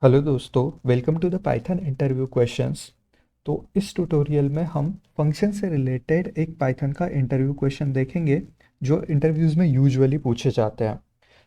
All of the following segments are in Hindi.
हेलो दोस्तों, welcome to the Python interview questions. तो इस ट्यूटोरियल में हम फंक्शन से रिलेटेड एक पाइथन का इंटरव्यू क्वेश्चन देखेंगे जो इंटरव्यूज़ में यूजुअली पूछे जाते हैं।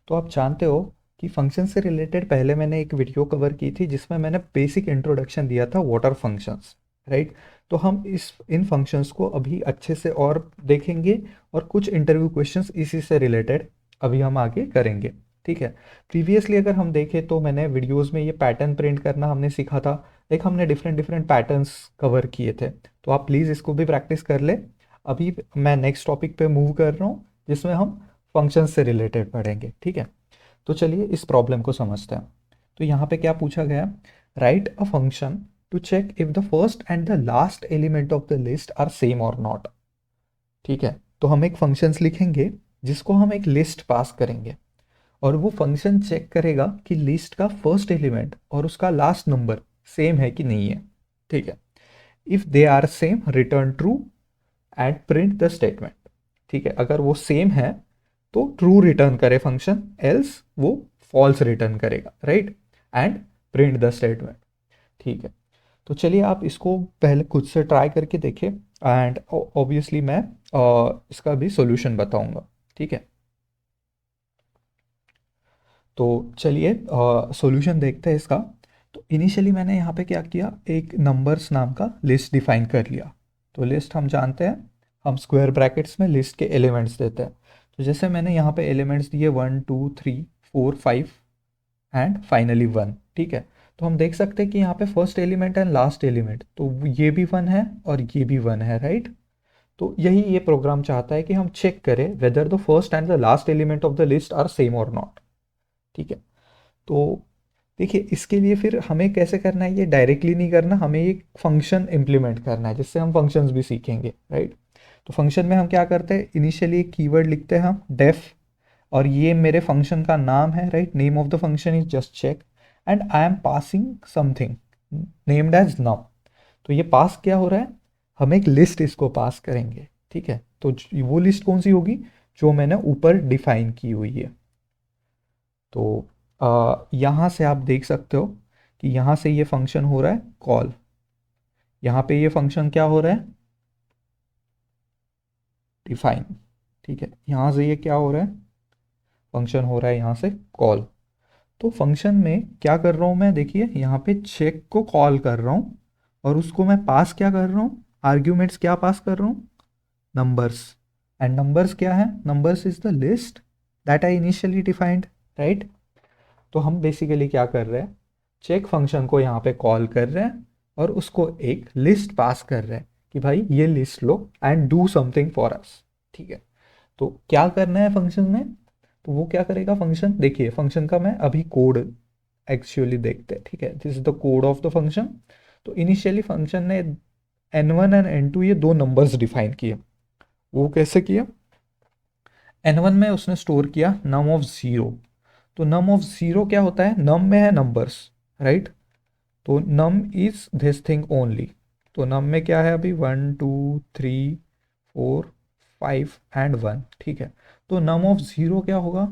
तो आप जानते हो कि फंक्शन से रिलेटेड पहले मैंने एक वीडियो कवर की थी जिसमें मैंने बेसिक इंट्रोडक्शन दिया था व्हाट आर फंक्शंस, राइट। तो हम इस इन फंक्शंस को अभी अच्छे से और देखेंगे और कुछ इंटरव्यू क्वेश्चंस इसी से रिलेटेड अभी हम आगे करेंगे। ठीक है। प्रीवियसली अगर हम देखें तो मैंने वीडियोस में ये पैटर्न प्रिंट करना हमने सीखा था। एक हमने डिफरेंट डिफरेंट पैटर्न्स कवर किए थे, तो आप प्लीज़ इसको भी प्रैक्टिस कर ले। अभी मैं नेक्स्ट टॉपिक पे मूव कर रहा हूँ जिसमें हम फंक्शन से रिलेटेड पढ़ेंगे। ठीक है। तो चलिए इस प्रॉब्लम को समझते हैं। तो यहाँ पे क्या पूछा गया, write a function to check if the first and the last element of the list are same और नॉट। ठीक है। तो हम एक फंक्शंस लिखेंगे जिसको हम एक लिस्ट पास करेंगे और वो फंक्शन चेक करेगा कि लिस्ट का फर्स्ट एलिमेंट और उसका लास्ट नंबर सेम है कि नहीं है। ठीक है। If they are same return true and print the statement. ठीक है। अगर वो सेम है तो ट्रू रिटर्न करे फंक्शन, एल्स वो फॉल्स रिटर्न करेगा, right. And print the statement. ठीक है। तो चलिए आप इसको पहले खुद से ट्राई करके देखें एंड ऑब्वियसली मैं इसका भी सॉल्यूशन बताऊंगा। ठीक है। तो चलिए सॉल्यूशन देखते हैं इसका। तो इनिशियली मैंने यहाँ पे क्या किया, एक नंबर्स नाम का लिस्ट डिफाइन कर लिया। तो लिस्ट हम जानते हैं, हम स्क्वायर ब्रैकेट्स में लिस्ट के एलिमेंट्स देते हैं। तो जैसे मैंने यहाँ पे एलिमेंट्स दिए 1 2 3 4 5 एंड फाइनली 1। ठीक है। तो हम देख सकते हैं कि यहाँ पे first element and last element तो ये भी 1 है और ये भी 1 है, राइट। तो यही ये प्रोग्राम चाहता है कि हम चेक करें whether the first and the last element of the list are same और नॉट। ठीक है। तो देखिए इसके लिए फिर हमें कैसे करना है, ये डायरेक्टली नहीं करना, हमें एक फंक्शन इम्प्लीमेंट करना है जिससे हम फंक्शंस भी सीखेंगे, राइट। तो फंक्शन में हम क्या करते हैं, इनिशियली एक कीवर्ड लिखते हैं हम डेफ, और ये मेरे फंक्शन का नाम है, right. Name of the function is just check and I am passing something named as num. तो ये पास क्या हो रहा है, हम एक लिस्ट इसको पास करेंगे। ठीक है। तो वो लिस्ट कौन सी होगी, जो मैंने ऊपर डिफाइन की हुई है। तो यहाँ से आप देख सकते हो कि यहाँ से ये फंक्शन हो रहा है कॉल, यहाँ पे ये फंक्शन क्या हो रहा है, डिफाइन। ठीक है। यहाँ से ये क्या हो रहा है, फंक्शन हो रहा है यहाँ से कॉल। तो फंक्शन में क्या कर रहा हूँ मैं, देखिए यहाँ पे चेक को कॉल कर रहा हूँ और उसको मैं पास क्या कर रहा हूँ, आर्ग्यूमेंट्स क्या पास कर रहा हूँ, नंबर्स। एंड नंबर्स क्या है, numbers is the list that I initially defined, right. तो हम बेसिकली क्या कर रहे हैं, चेक फंक्शन को यहाँ पे कॉल कर रहे हैं और उसको एक लिस्ट पास कर रहे हैं कि भाई ये list low and do something for us. ठीक है। तो क्या करना है फंक्शन में, तो वो क्या करेगा फंक्शन, देखिए फंक्शन का मैं अभी कोड एक्चुअली देखते हैं। ठीक है। This is the code of the function. तो इनिशियली फंक्शन ने n1 एंड n2 ये दो नंबर्स डिफाइन किए। वो कैसे किया, n1 में उसने स्टोर किया नम ऑफ ज़ीरो। तो नम ऑफ ज़ीरो क्या होता है, नम में है नंबर्स, राइट। तो num is this thing only. तो नम में क्या है अभी 1 2 3 4 5 एंड 1। ठीक है। तो नम ऑफ ज़ीरो क्या होगा,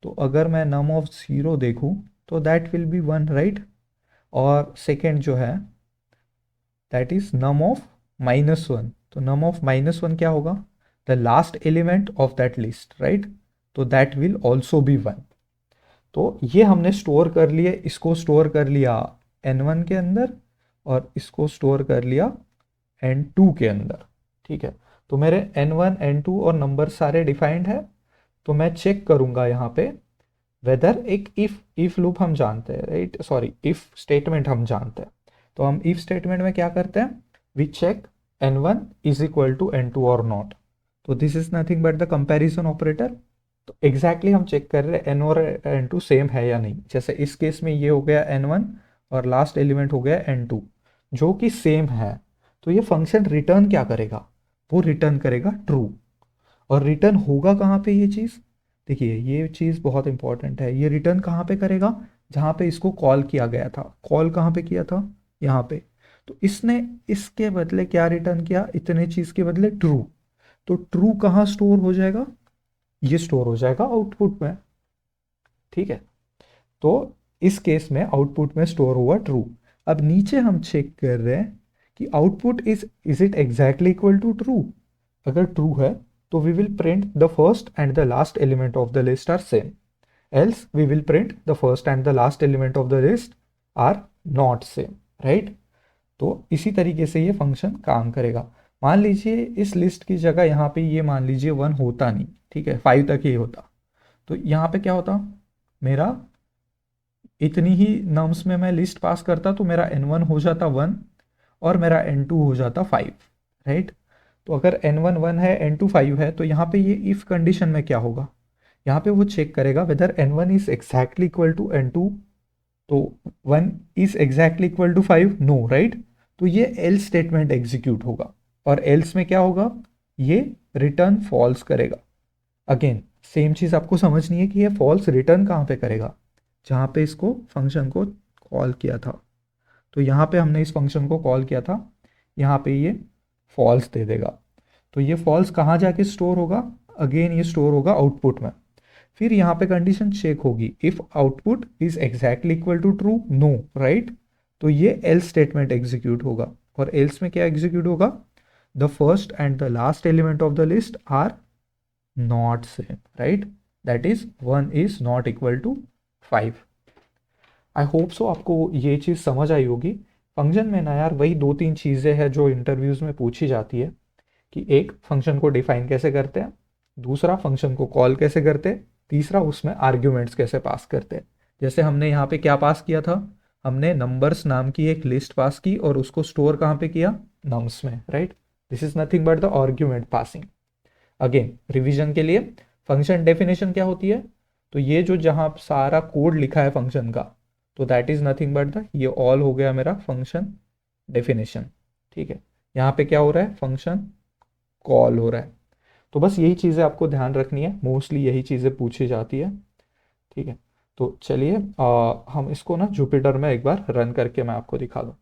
तो अगर मैं नम ऑफ ज़ीरो देखूँ तो दैट विल बी 1, राइट। और सेकेंड जो है दैट इज नम ऑफ -1। तो नम ऑफ -1 क्या होगा, the last element of that list, right. तो दैट विल ऑल्सो बी 1। तो ये हमने स्टोर कर लिए, इसको स्टोर कर लिया n1 के अंदर और इसको स्टोर कर लिया n2 के अंदर। ठीक है। तो मेरे n1 n2 और नंबर सारे डिफाइंड है। तो मैं चेक करूंगा यहाँ पे वेदर, एक इफ लूप हम जानते हैं, राइट, सॉरी इफ स्टेटमेंट हम जानते हैं। तो हम इफ स्टेटमेंट में क्या करते हैं, we check n1 is equal to n2 और नॉट। तो this is nothing but the comparison operator. तो एग्जैक्टली हम चेक कर रहे हैं n और n2 सेम है या नहीं। जैसे इस केस में ये हो गया n1 और लास्ट एलिमेंट हो गया n2 जो कि सेम है। तो ये फंक्शन रिटर्न क्या करेगा, वो रिटर्न करेगा ट्रू। और रिटर्न होगा कहाँ पे ये चीज़, देखिए ये चीज़ बहुत इंपॉर्टेंट है। ये रिटर्न कहाँ पे करेगा, जहाँ पे इसको कॉल किया गया था। कॉल कहाँ पे किया था, यहाँ पे। तो इसने इसके बदले क्या रिटर्न किया, इतने चीज़ के बदले ट्रू। तो ट्रू कहाँ स्टोर हो जाएगा, ये स्टोर हो जाएगा आउटपुट में। ठीक है। तो इस केस में आउटपुट में स्टोर हुआ ट्रू। अब नीचे हम चेक कर रहे हैं कि output is it exactly equal to true. अगर ट्रू है तो we will print the first and the last element of the list are same, else we will print the first and the last element of the list are not same, right. तो इसी तरीके से ये फंक्शन काम करेगा। मान लीजिए इस लिस्ट की जगह यहाँ पे ये मान लीजिए 1 होता नहीं, ठीक है, 5 तक ही होता, तो यहाँ पे क्या होता, मेरा इतनी ही नम्स में मैं लिस्ट पास करता तो मेरा n1 हो जाता 1 और मेरा n2 हो जाता 5, राइट। तो अगर n1 1 है, n2 5 है, तो यहाँ पे ये इफ कंडीशन में क्या होगा, यहाँ पे वो चेक करेगा whether n1 is exactly equal to n2, तो 1 is exactly equal to 5, no, right. तो ये एल्स स्टेटमेंट एग्जीक्यूट होगा और एल्स में क्या होगा, ये रिटर्न फॉल्स करेगा। अगेन सेम चीज़ आपको समझनी है कि ये फॉल्स रिटर्न कहाँ पे करेगा, जहाँ पे इसको फंक्शन को कॉल किया था। तो यहाँ पे हमने इस फंक्शन को कॉल किया था, यहाँ पे ये फॉल्स दे देगा। तो ये फॉल्स कहाँ जाके स्टोर होगा, अगेन ये स्टोर होगा आउटपुट में। फिर यहाँ पे कंडीशन चेक होगी, if output is exactly equal to true, no, right. तो ये एल्स स्टेटमेंट एग्जीक्यूट होगा और एल्स में क्या एग्जीक्यूट होगा, the first and the last element of the list are not same, right, that is 1 is not equal to 5। I hope so आपको ये चीज़ समझ आई होगी। फंक्शन में ना यार वही 2-3 चीज़ें हैं जो इंटरव्यूज़ में पूछी जाती है, कि एक फंक्शन को डिफाइन कैसे करते हैं, दूसरा फंक्शन को कॉल कैसे करते हैं, तीसरा उसमें आर्ग्यूमेंट्स कैसे पास करते हैं। जैसे हमने यहाँ पे क्या पास किया था, हमने नंबर्स नाम की एक लिस्ट पास की और उसको स्टोर कहाँ पे किया, नम्स में, right. This is nothing but the argument passing. Again revision के लिए फंक्शन डेफिनेशन क्या होती है, तो ये जो जहाँ सारा कोड लिखा है फंक्शन का, तो that is nothing but the, ये ऑल हो गया मेरा फंक्शन डेफिनेशन, ठीक है। यहाँ पे क्या हो रहा है, फंक्शन कॉल हो रहा है। तो बस यही चीज़ें आपको ध्यान रखनी है, मोस्टली यही चीज़ें पूछी जाती है, ठीक है। तो चलिए हम इसको ना जुपिटर में एक बार रन करके मैं आपको दिखा दूँ।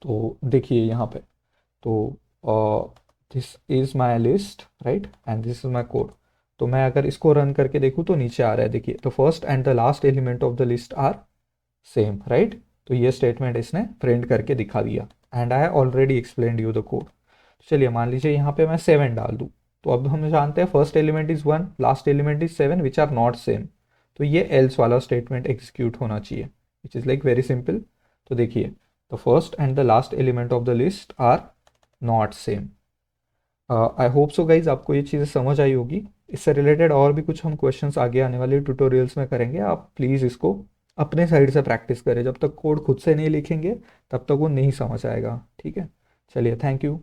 तो देखिए यहाँ पे, तो this is my list, right, and this is my code. तो मैं अगर इसको रन करके देखूँ तो नीचे आ रहा है, देखिए, the first and the last element of the list are same, right. तो ये स्टेटमेंट इसने प्रिंट करके दिखा दिया and I already explained you the code. चलिए मान लीजिए यहाँ पे मैं 7 डाल दूँ, तो अब हम जानते हैं first element is 1, last element is 7 which are not same, तो ये एल्स वाला स्टेटमेंट एग्जीक्यूट होना चाहिए, which is like very simple. तो देखिए, the first and the last element of the list are not same. I hope so guys आपको ये चीज़ें समझ आई होगी। इससे रिलेटेड और भी कुछ हम क्वेश्चंस आगे आने वाले ट्यूटोरियल्स में करेंगे, आप प्लीज़ इसको अपने साइड से प्रैक्टिस करें। जब तक कोड खुद से नहीं लिखेंगे तब तक वो नहीं समझ आएगा, ठीक है। चलिए, थैंक यू।